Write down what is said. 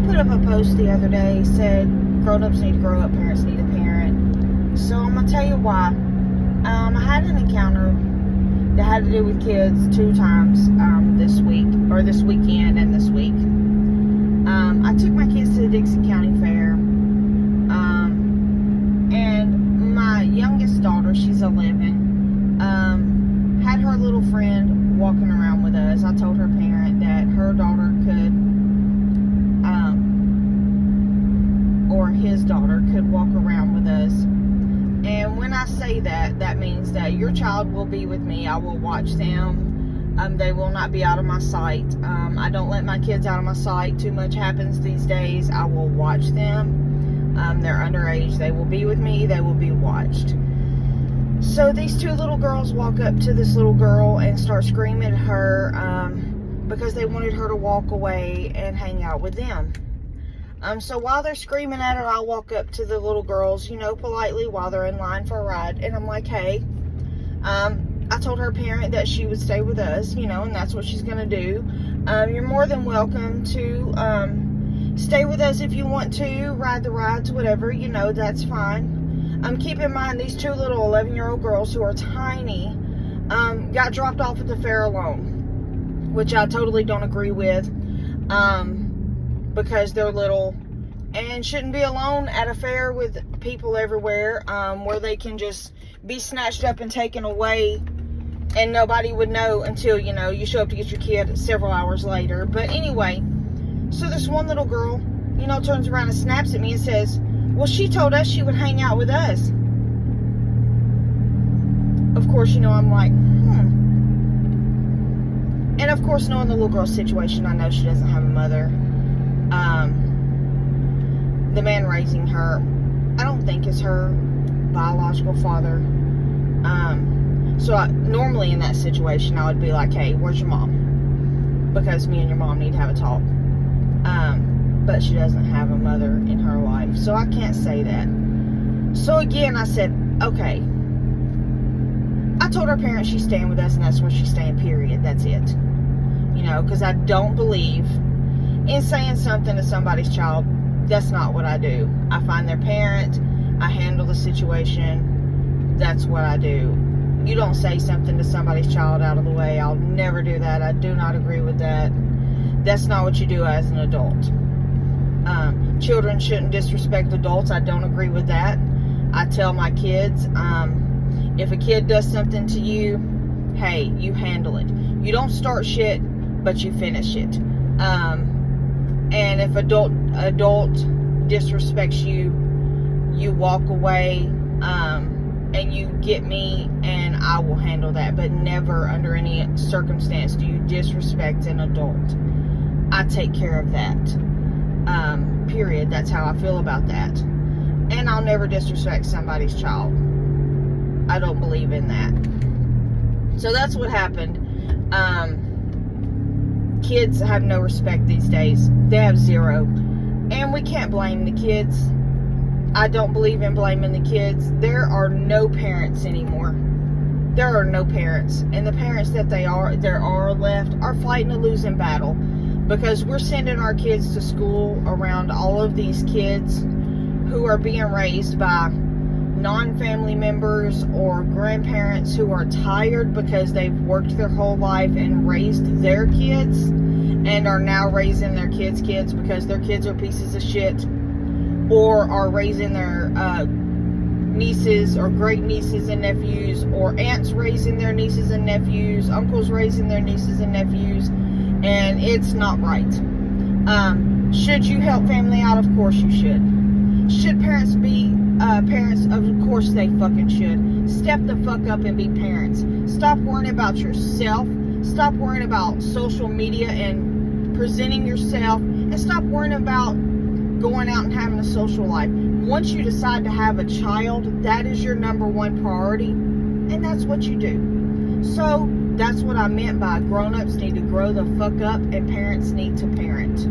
put up a post the other day, said grown-ups need to grow up, parents need to parent. So I'm going to tell you why. I had an encounter that had to do with kids 2 times this week, or this weekend and this week. I took my kids to the Dickson County Fair, and my youngest daughter, she's 11, had her little friend walking around with us. I told her parent that her daughter could, or his daughter could walk around with us. And when I say that, that means that your child will be with me. I will watch them. They will not be out of my sight. I don't let my kids out of my sight. Too much happens these days. I will watch them. They're underage. They will be with me. They will be watched. So these 2 little girls walk up to this little girl and start screaming at her because they wanted her to walk away and hang out with them. So while they're screaming at her, I walk up to the little girls, politely while they're in line for a ride. And I'm like, hey, I told her parent that she would stay with us, and that's what she's going to do. You're more than welcome to stay with us if you want to, ride the rides, whatever, that's fine. Keep in mind, these 2 little 11-year-old girls who are tiny got dropped off at the fair alone, which I totally don't agree with. Because they're little and shouldn't be alone at a fair with people everywhere, where they can just be snatched up and taken away and nobody would know until, you show up to get your kid several hours later. But anyway, so this one little girl, turns around and snaps at me and says, well, she told us she would hang out with us. Of course, I'm like, And of course, knowing the little girl's situation, I know she doesn't have a mother. The man raising her, I don't think is her biological father. So normally in that situation, I would be like, hey, where's your mom? Because me and your mom need to have a talk. But she doesn't have a mother in her life, so I can't say that. So again, I said, okay. I told her parents she's staying with us, and that's where she's staying, period. That's it. Because I don't believe in saying something to somebody's child. That's not what I do. I find their parent, I handle the situation. That's what I do. You don't say something to somebody's child out of the way. I'll never do that. I do not agree with that. That's not what you do as an adult. Children shouldn't disrespect adults. I don't agree with that. I tell my kids, if a kid does something to you, hey, you handle it. You don't start shit, but you finish it. And if adult disrespects you, you walk away, and you get me, and I will handle that. But never under any circumstance do you disrespect an adult. I take care of that. Period. That's how I feel about that. And I'll never disrespect somebody's child. I don't believe in that. So that's what happened. Kids have no respect these days. They have zero. And we can't blame the kids. I don't believe in blaming the kids. There are no parents anymore. There are no parents. And the parents that there are left are fighting a losing battle. Because we're sending our kids to school around all of these kids who are being raised by non-family members or grandparents who are tired because they've worked their whole life and raised their kids and are now raising their kids' kids because their kids are pieces of shit, or are raising their nieces or great nieces and nephews, or aunts raising their nieces and nephews, uncles raising their nieces and nephews, and it's not right. Should you help family out? Of course you should. Should parents be parents? Of course they fucking should. Step the fuck up and be parents. Stop worrying about yourself. Stop worrying about social media and presenting yourself, and stop worrying about going out and having a social life. Once you decide to have a child, that is your number 1 priority, and that's what you do. So that's what I meant by grown-ups need to grow the fuck up and parents need to parent.